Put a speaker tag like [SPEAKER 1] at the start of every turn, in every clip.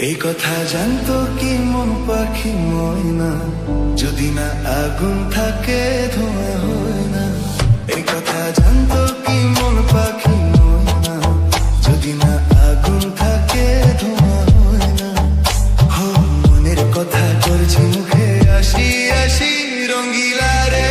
[SPEAKER 1] এই কথা জানতো কি মন পাখি ময়না, যদি না আগুন থাকে ধোঁয়া হয় না। এই কথা জানতো কি মন পাখি ময়না, যদি না আগুন থাকে ধোঁয়া হয় না। হো মনের কথা করছি মুখে, আসি আসি রঙ্গিলা রে।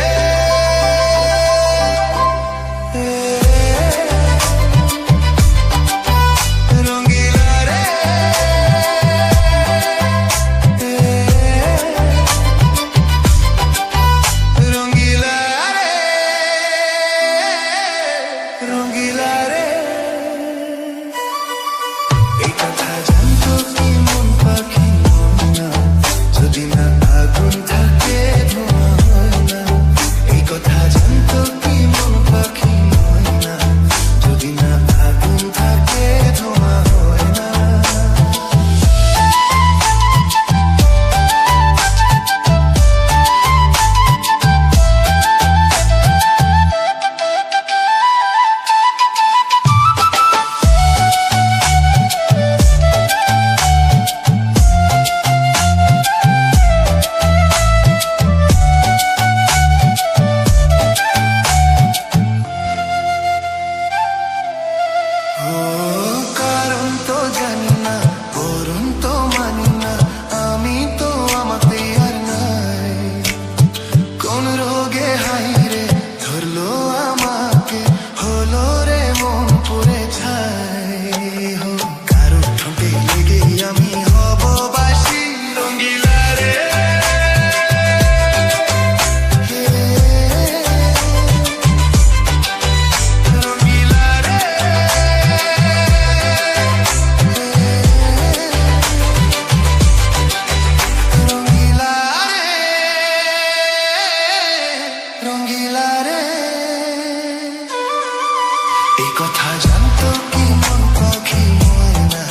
[SPEAKER 1] এই কথা জানতো কি মন পাখি ময়না,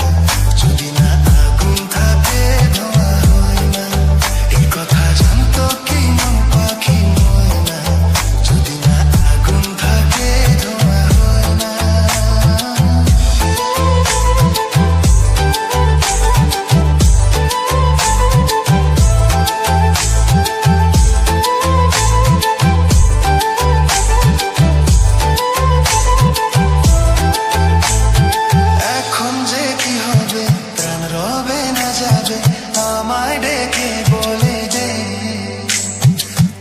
[SPEAKER 1] যদি না আগুন থাকে ধোঁয়া হয় না। এই কথা জানতো কি মন পাখি ময়না, যদি না আগুন থাকে ধোঁয়া হয় না। আমায় ডেকে বলে দে,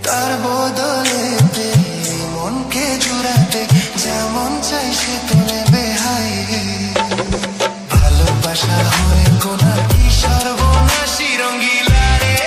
[SPEAKER 1] তার বদলেতে মনকে জুড়াতে যেমন চাই সে তো নেবে হাই। ভালোবাসা হয়ে কোনা কি সর্বনাশী রঙ্গিলা রে।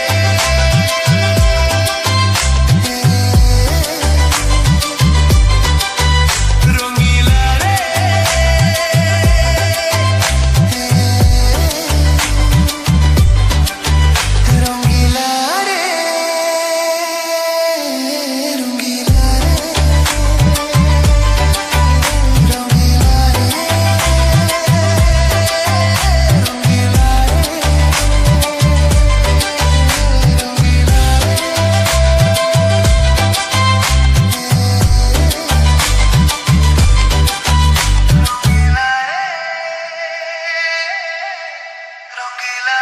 [SPEAKER 1] Tranquila.